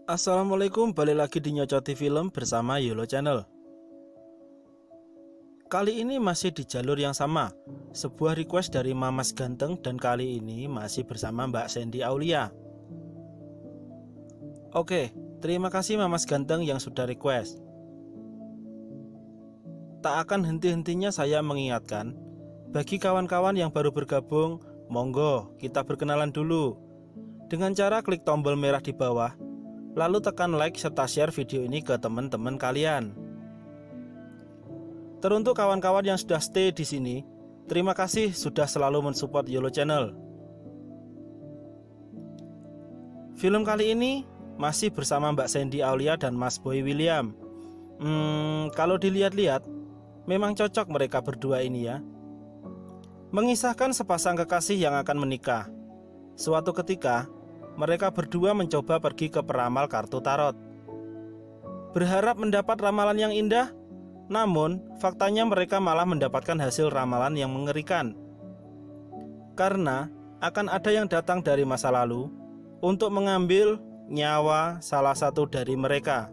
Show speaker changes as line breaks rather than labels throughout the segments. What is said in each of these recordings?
Assalamualaikum, balik lagi di Nyocoti Film bersama Yolo Channel. Kali ini masih di jalur yang sama, sebuah request dari Mamas Ganteng, dan kali ini masih bersama Mbak Sandy Aulia. Oke, terima kasih Mamas Ganteng yang sudah request. Tak akan henti-hentinya saya mengingatkan, bagi kawan-kawan yang baru bergabung, monggo kita berkenalan dulu dengan cara klik tombol merah di bawah, lalu tekan like serta share video ini ke teman-teman kalian. Teruntuk kawan-kawan yang sudah stay di sini, terima kasih sudah selalu mensupport Yolo Channel. Film kali ini masih bersama Mbak Sandy Aulia dan Mas Boy William. Kalau dilihat-lihat, memang cocok mereka berdua ini ya. Mengisahkan sepasang kekasih yang akan menikah. Suatu ketika, mereka berdua mencoba pergi ke peramal kartu tarot, berharap mendapat ramalan yang indah. Namun, faktanya mereka malah mendapatkan hasil ramalan yang mengerikan. Karena akan ada yang datang dari masa lalu untuk mengambil nyawa salah satu dari mereka.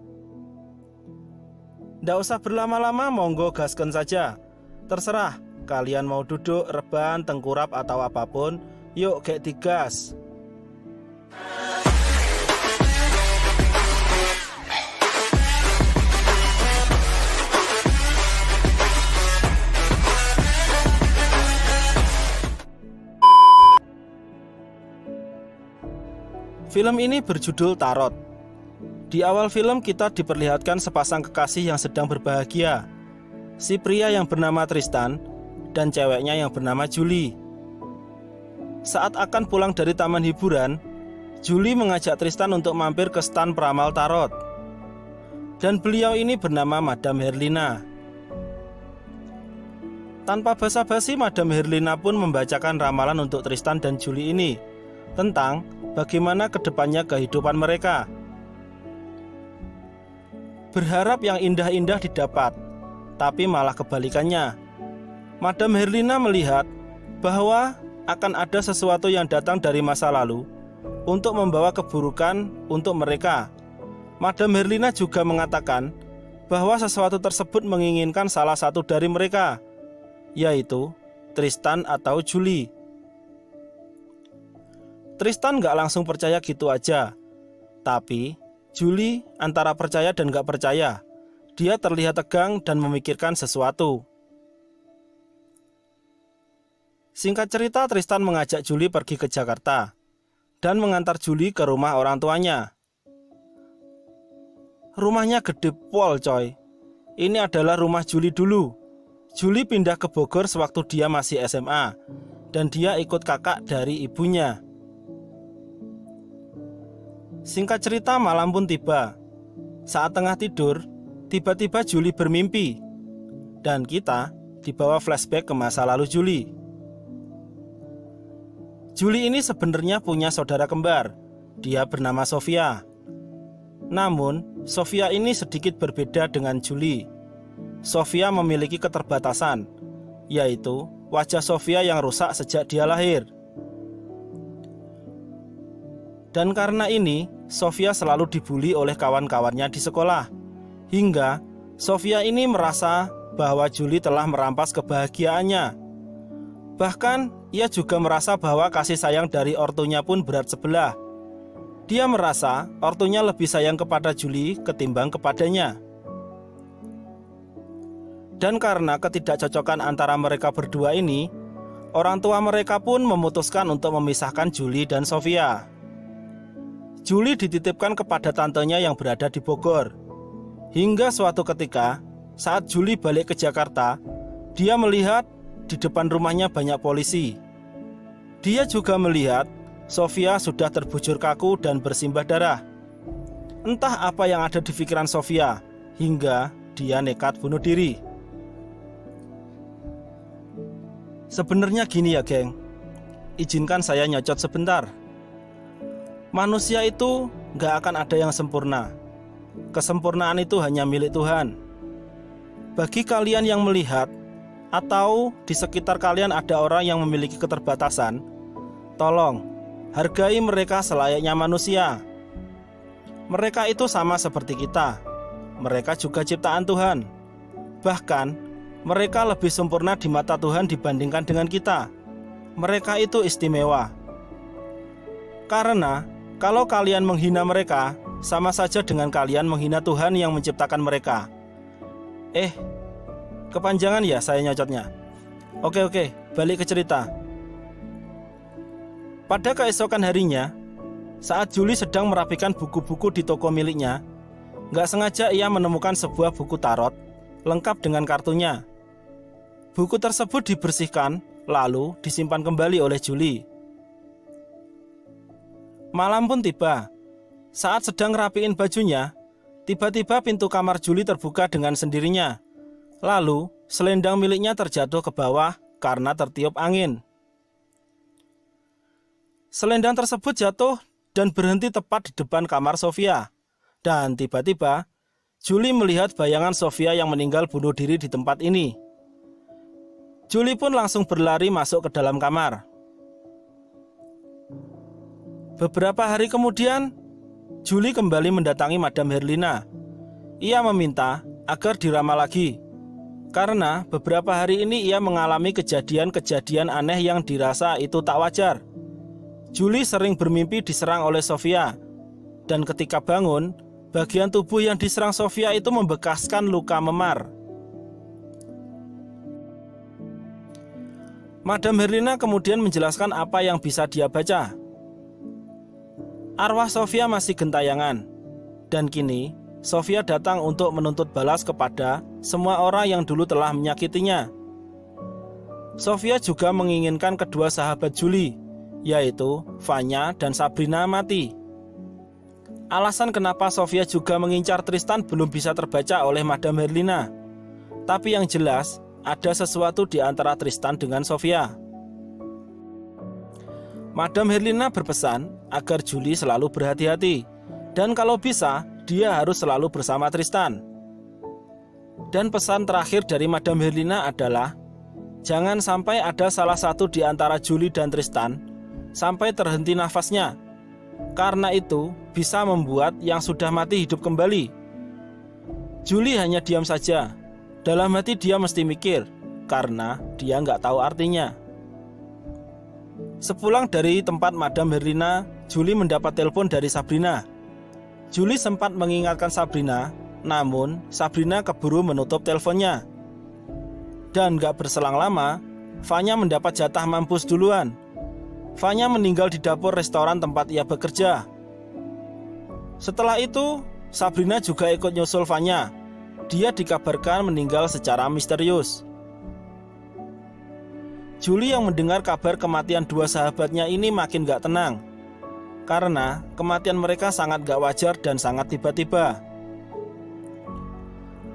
Nggak usah berlama-lama, monggo gaskan saja. Terserah, kalian mau duduk, rebahan, tengkurap, atau apapun, yuk gek digas. Film ini berjudul Tarot. Di awal film kita diperlihatkan sepasang kekasih yang sedang berbahagia. Si pria yang bernama Tristan dan ceweknya yang bernama Julie. Saat akan pulang dari taman hiburan, Julie mengajak Tristan untuk mampir ke stan peramal tarot. Dan beliau ini bernama Madam Herlina. Tanpa basa-basi, Madam Herlina pun membacakan ramalan untuk Tristan dan Julie ini tentang bagaimana kedepannya kehidupan mereka. Berharap yang indah-indah didapat, tapi malah kebalikannya. Madam Herlina melihat bahwa akan ada sesuatu yang datang dari masa lalu untuk membawa keburukan untuk mereka. Madam Herlina juga mengatakan bahwa sesuatu tersebut menginginkan salah satu dari mereka, yaitu Tristan atau Julie. Tristan gak langsung percaya gitu aja, tapi Julie antara percaya dan gak percaya. Dia terlihat tegang dan memikirkan sesuatu. Singkat cerita, Tristan mengajak Julie pergi ke Jakarta dan mengantar Julie ke rumah orang tuanya. Rumahnya gede pol coy. Ini adalah rumah Julie dulu. Julie pindah ke Bogor sewaktu dia masih SMA, dan dia ikut kakak dari ibunya. Singkat cerita, malam pun tiba. Saat tengah tidur, tiba-tiba Julie bermimpi, dan kita dibawa flashback ke masa lalu Julie. Julie ini sebenarnya punya saudara kembar. Dia bernama Sofia. Namun, Sofia ini sedikit berbeda dengan Julie. Sofia memiliki keterbatasan, yaitu wajah Sofia yang rusak sejak dia lahir. Dan karena ini, Sofia selalu dibully oleh kawan-kawannya di sekolah. Hingga Sofia ini merasa bahwa Julie telah merampas kebahagiaannya. Bahkan, ia juga merasa bahwa kasih sayang dari ortunya pun berat sebelah. Dia merasa ortunya lebih sayang kepada Julie ketimbang kepadanya. Dan karena ketidakcocokan antara mereka berdua ini, orang tua mereka pun memutuskan untuk memisahkan Julie dan Sofia. Julie dititipkan kepada tantenya yang berada di Bogor. Hingga suatu ketika, saat Julie balik ke Jakarta, dia melihat di depan rumahnya banyak polisi. Dia juga melihat Sofia sudah terbujur kaku dan bersimbah darah. Entah apa yang ada di pikiran Sofia, hingga dia nekat bunuh diri. Sebenarnya gini ya geng, izinkan saya nyocot sebentar. Manusia itu gak akan ada yang sempurna. Kesempurnaan itu hanya milik Tuhan. Bagi kalian yang melihat atau di sekitar kalian ada orang yang memiliki keterbatasan, tolong hargai mereka selayaknya manusia. Mereka itu sama seperti kita. Mereka juga ciptaan Tuhan. Bahkan, mereka lebih sempurna di mata Tuhan dibandingkan dengan kita. Mereka itu istimewa. Karena, kalau kalian menghina mereka, sama saja dengan kalian menghina Tuhan yang menciptakan mereka. Kepanjangan ya saya nyocotnya. Oke, balik ke cerita. Pada keesokan harinya, saat Julie sedang merapikan buku-buku di toko miliknya, gak sengaja ia menemukan sebuah buku tarot lengkap dengan kartunya. Buku tersebut dibersihkan, lalu disimpan kembali oleh Julie. Malam pun tiba. Saat sedang rapiin bajunya, tiba-tiba pintu kamar Julie terbuka dengan sendirinya. Lalu, selendang miliknya terjatuh ke bawah karena tertiup angin. Selendang tersebut jatuh dan berhenti tepat di depan kamar Sofia. Dan tiba-tiba, Julie melihat bayangan Sofia yang meninggal bunuh diri di tempat ini. Julie pun langsung berlari masuk ke dalam kamar. Beberapa hari kemudian, Julie kembali mendatangi Madam Herlina. Ia meminta agar diramal lagi, karena beberapa hari ini ia mengalami kejadian-kejadian aneh yang dirasa itu tak wajar. Julie sering bermimpi diserang oleh Sofia, dan ketika bangun, bagian tubuh yang diserang Sofia itu membekaskan luka memar. Madam Herlina kemudian menjelaskan apa yang bisa dia baca. Arwah Sofia masih gentayangan, dan kini Sofia datang untuk menuntut balas kepada semua orang yang dulu telah menyakitinya. Sofia juga menginginkan kedua sahabat Julie, yaitu Vanya dan Sabrina, mati. Alasan kenapa Sofia juga mengincar Tristan belum bisa terbaca oleh Madam Herlina. Tapi yang jelas, ada sesuatu di antara Tristan dengan Sofia. Madam Herlina berpesan agar Julie selalu berhati-hati, dan kalau bisa, dia harus selalu bersama Tristan. Dan pesan terakhir dari Madam Herlina adalah, jangan sampai ada salah satu di antara Julie dan Tristan sampai terhenti nafasnya, karena itu bisa membuat yang sudah mati hidup kembali. Julie hanya diam saja. Dalam hati dia mesti mikir, karena dia nggak tahu artinya. Sepulang dari tempat Madam Herlina, Julie mendapat telepon dari Sabrina. Julie sempat mengingatkan Sabrina, namun Sabrina keburu menutup teleponnya. Dan gak berselang lama, Vanya mendapat jatah mampus duluan. Vanya meninggal di dapur restoran tempat ia bekerja. Setelah itu, Sabrina juga ikut nyusul Vanya. Dia dikabarkan meninggal secara misterius. Julie yang mendengar kabar kematian dua sahabatnya ini makin gak tenang, karena kematian mereka sangat gak wajar dan sangat tiba-tiba.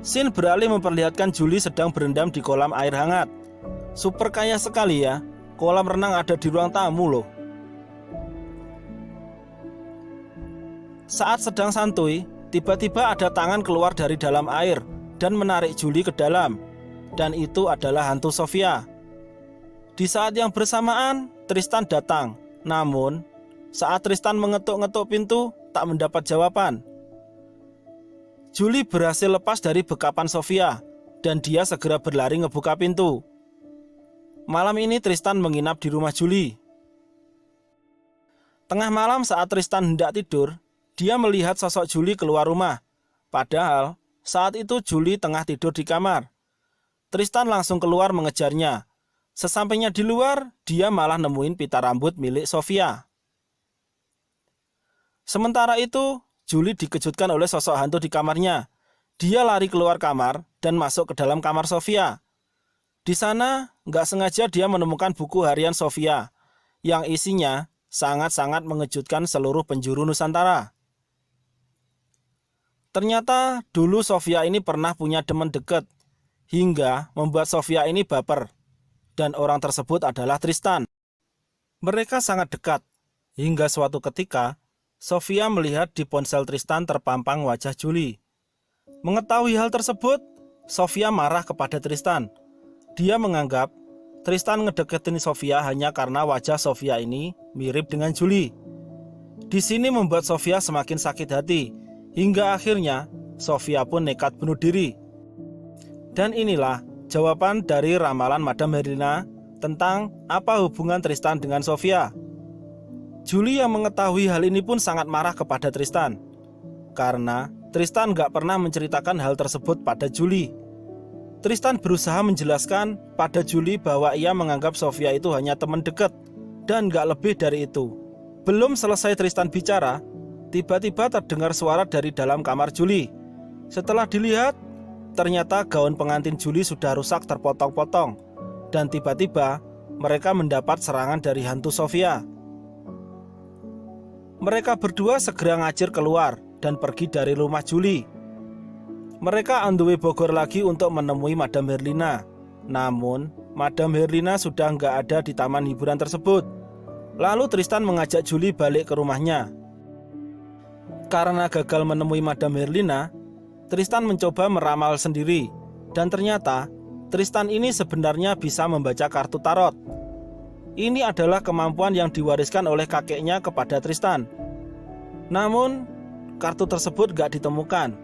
Scene beralih memperlihatkan Julie sedang berendam di kolam air hangat. Super kaya sekali ya. Kolam renang ada di ruang tamu loh. Saat sedang santuy, tiba-tiba ada tangan keluar dari dalam air dan menarik Julie ke dalam. Dan itu adalah hantu Sofia. Di saat yang bersamaan, Tristan datang. Namun, saat Tristan mengetuk-ngetuk pintu, tak mendapat jawaban. Julie berhasil lepas dari bekapan Sofia, dan dia segera berlari ngebuka pintu. Malam ini Tristan menginap di rumah Julie. Tengah malam saat Tristan hendak tidur, dia melihat sosok Julie keluar rumah. Padahal saat itu Julie tengah tidur di kamar. Tristan langsung keluar mengejarnya. Sesampainya di luar, dia malah nemuin pita rambut milik Sofia. Sementara itu, Julie dikejutkan oleh sosok hantu di kamarnya. Dia lari keluar kamar dan masuk ke dalam kamar Sofia. Di sana, nggak sengaja dia menemukan buku harian Sofia, yang isinya sangat-sangat mengejutkan seluruh penjuru Nusantara. Ternyata dulu Sofia ini pernah punya teman dekat, hingga membuat Sofia ini baper. Dan orang tersebut adalah Tristan. Mereka sangat dekat, hingga suatu ketika, Sofia melihat di ponsel Tristan terpampang wajah Julie. Mengetahui hal tersebut, Sofia marah kepada Tristan. Dia menganggap Tristan ngedeketin Sofia hanya karena wajah Sofia ini mirip dengan Julie. Di sini membuat Sofia semakin sakit hati, hingga akhirnya Sofia pun nekat bunuh diri. Dan inilah jawaban dari ramalan Madam Herlina tentang apa hubungan Tristan dengan Sofia. Julie yang mengetahui hal ini pun sangat marah kepada Tristan, karena Tristan gak pernah menceritakan hal tersebut pada Julie. Tristan berusaha menjelaskan pada Julie bahwa ia menganggap Sofia itu hanya teman dekat dan gak lebih dari itu. Belum selesai Tristan bicara, tiba-tiba terdengar suara dari dalam kamar Julie. Setelah dilihat, ternyata gaun pengantin Julie sudah rusak terpotong-potong, dan tiba-tiba mereka mendapat serangan dari hantu Sofia. Mereka berdua segera ngajir keluar dan pergi dari rumah Julie. Mereka on the way Bogor lagi untuk menemui Madam Herlina. Namun, Madam Herlina sudah nggak ada di taman hiburan tersebut. Lalu Tristan mengajak Julie balik ke rumahnya. Karena gagal menemui Madam Herlina, Tristan mencoba meramal sendiri. Dan ternyata, Tristan ini sebenarnya bisa membaca kartu tarot. Ini adalah kemampuan yang diwariskan oleh kakeknya kepada Tristan. Namun, kartu tersebut gak ditemukan.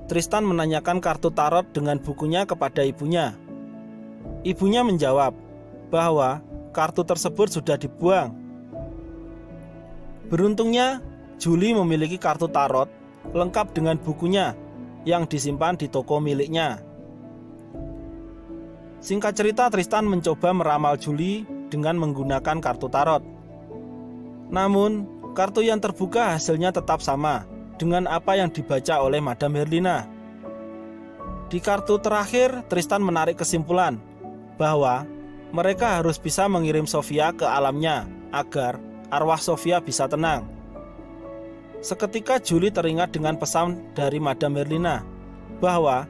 Tristan menanyakan kartu tarot dengan bukunya kepada ibunya. Ibunya menjawab bahwa kartu tersebut sudah dibuang. Beruntungnya, Julie memiliki kartu tarot lengkap dengan bukunya yang disimpan di toko miliknya. Singkat cerita, Tristan mencoba meramal Julie dengan menggunakan kartu tarot. Namun, kartu yang terbuka hasilnya tetap sama dengan apa yang dibaca oleh Madam Herlina. Di kartu terakhir, Tristan menarik kesimpulan bahwa mereka harus bisa mengirim Sofia ke alamnya agar arwah Sofia bisa tenang. Seketika Julie teringat dengan pesan dari Madam Herlina bahwa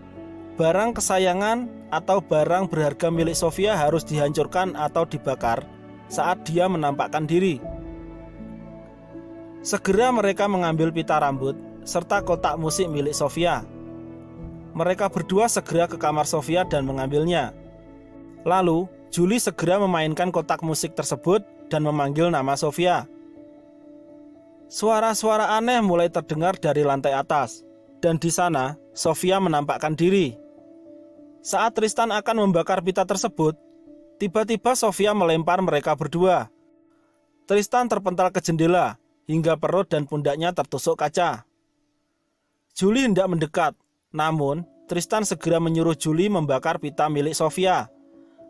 barang kesayangan atau barang berharga milik Sofia harus dihancurkan atau dibakar saat dia menampakkan diri. Segera mereka mengambil pita rambut serta kotak musik milik Sofia. Mereka berdua segera ke kamar Sofia dan mengambilnya. Lalu, Julie segera memainkan kotak musik tersebut dan memanggil nama Sofia. Suara-suara aneh mulai terdengar dari lantai atas, dan di sana Sofia menampakkan diri. Saat Tristan akan membakar pita tersebut, tiba-tiba Sofia melempar mereka berdua. Tristan terpental ke jendela hingga perut dan pundaknya tertusuk kaca. Julie hendak mendekat, namun Tristan segera menyuruh Julie membakar pita milik Sofia.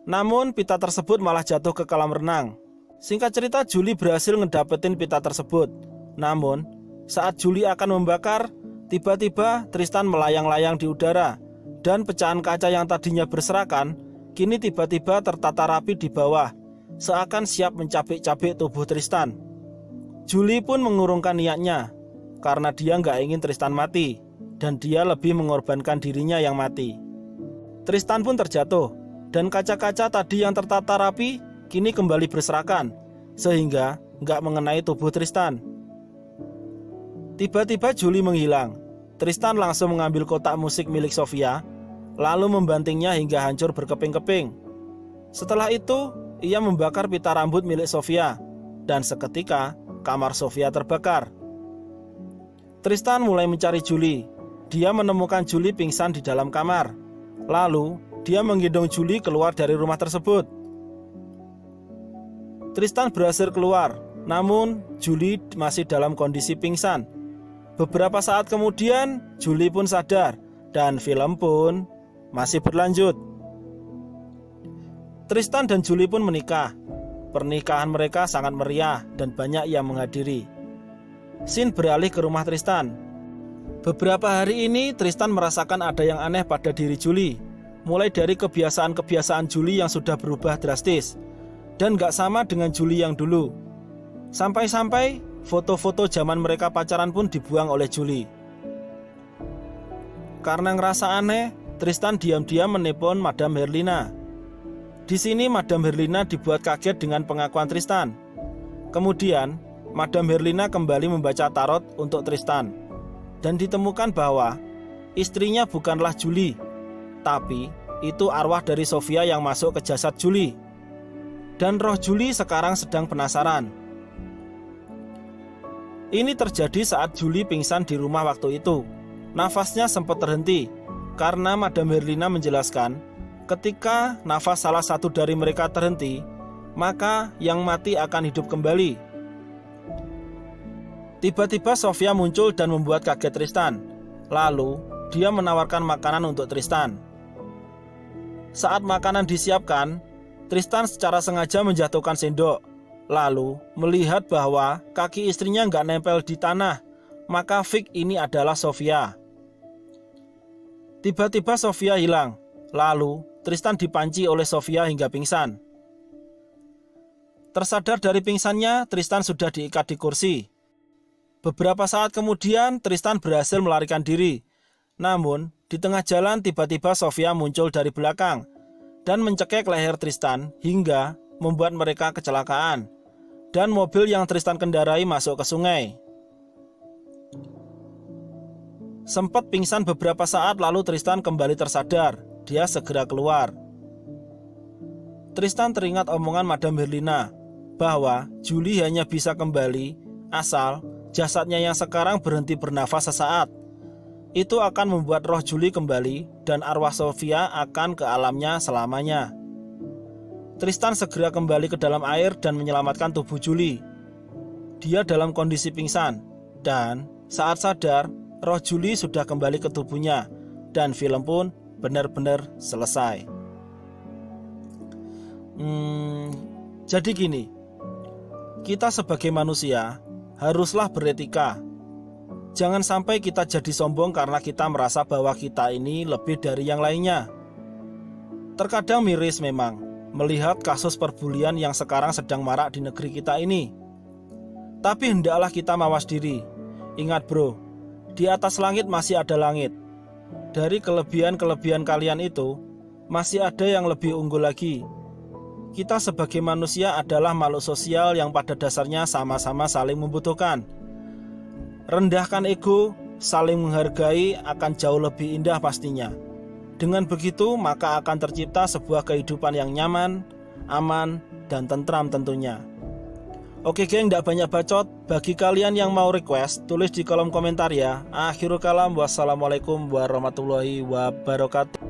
Namun pita tersebut malah jatuh ke kolam renang. Singkat cerita, Julie berhasil ngedapetin pita tersebut. Namun saat Julie akan membakar, tiba-tiba Tristan melayang-layang di udara, dan pecahan kaca yang tadinya berserakan kini tiba-tiba tertata rapi di bawah, seakan siap mencabik-cabik tubuh Tristan. Julie pun mengurungkan niatnya, karena dia nggak ingin Tristan mati, dan dia lebih mengorbankan dirinya yang mati. Tristan pun terjatuh, dan kaca-kaca tadi yang tertata rapi kini kembali berserakan, sehingga nggak mengenai tubuh Tristan. Tiba-tiba Julie menghilang. Tristan langsung mengambil kotak musik milik Sofia, lalu membantingnya hingga hancur berkeping-keping. Setelah itu, ia membakar pita rambut milik Sofia, dan seketika kamar Sofia terbakar. Tristan mulai mencari Julie. Dia menemukan Julie pingsan di dalam kamar. Lalu, dia menggendong Julie keluar dari rumah tersebut. Tristan berhasil keluar, namun Julie masih dalam kondisi pingsan. Beberapa saat kemudian, Julie pun sadar, dan film pun masih berlanjut. Tristan dan Julie pun menikah. Pernikahan mereka sangat meriah dan banyak yang menghadiri. Scene beralih ke rumah Tristan. Beberapa hari ini Tristan merasakan ada yang aneh pada diri Julie. Mulai dari kebiasaan-kebiasaan Julie yang sudah berubah drastis dan gak sama dengan Julie yang dulu. Sampai-sampai foto-foto zaman mereka pacaran pun dibuang oleh Julie. Karena ngerasa aneh, Tristan diam-diam menelpon Madam Herlina. Di sini Madam Herlina dibuat kaget dengan pengakuan Tristan. Kemudian, Madam Herlina kembali membaca tarot untuk Tristan. Dan ditemukan bahwa istrinya bukanlah Julie, tapi itu arwah dari Sofia yang masuk ke jasad Julie. Dan roh Julie sekarang sedang penasaran. Ini terjadi saat Julie pingsan di rumah waktu itu. Nafasnya sempat terhenti karena Madam Herlina menjelaskan, ketika nafas salah satu dari mereka terhenti, maka yang mati akan hidup kembali. Tiba-tiba Sofia muncul dan membuat kaget Tristan. Lalu dia menawarkan makanan untuk Tristan. Saat makanan disiapkan, Tristan secara sengaja menjatuhkan sendok. Lalu melihat bahwa kaki istrinya nggak nempel di tanah, maka fix ini adalah Sofia. Tiba-tiba Sofia hilang. Lalu Tristan dipanci oleh Sofia hingga pingsan. Tersadar dari pingsannya, Tristan sudah diikat di kursi. Beberapa saat kemudian, Tristan berhasil melarikan diri. Namun, di tengah jalan tiba-tiba Sofia muncul dari belakang dan mencekik leher Tristan hingga membuat mereka kecelakaan. Dan mobil yang Tristan kendarai masuk ke sungai. Sempat pingsan beberapa saat lalu Tristan kembali tersadar. Dia segera keluar. Tristan teringat omongan Madam Herlina bahwa Julie hanya bisa kembali asal jasadnya yang sekarang berhenti bernafas sesaat. Itu akan membuat roh Julie kembali dan arwah Sofia akan ke alamnya selamanya. Tristan segera kembali ke dalam air dan menyelamatkan tubuh Julie. Dia dalam kondisi pingsan dan saat sadar, roh Julie sudah kembali ke tubuhnya dan film pun benar-benar selesai. Jadi gini, kita sebagai manusia haruslah beretika. Jangan sampai kita jadi sombong karena kita merasa bahwa kita ini lebih dari yang lainnya. Terkadang miris memang melihat kasus perbulian yang sekarang sedang marak di negeri kita ini. Tapi hendaklah kita mawas diri. Ingat bro, di atas langit masih ada langit. Dari kelebihan-kelebihan kalian itu, masih ada yang lebih unggul lagi. Kita sebagai manusia adalah makhluk sosial yang pada dasarnya sama-sama saling membutuhkan. Rendahkan ego, saling menghargai akan jauh lebih indah pastinya. Dengan begitu, maka akan tercipta sebuah kehidupan yang nyaman, aman, dan tentram tentunya. Oke geng, tidak banyak bacot. Bagi kalian yang mau request, tulis di kolom komentar ya. Akhirul kalam, wassalamualaikum warahmatullahi wabarakatuh.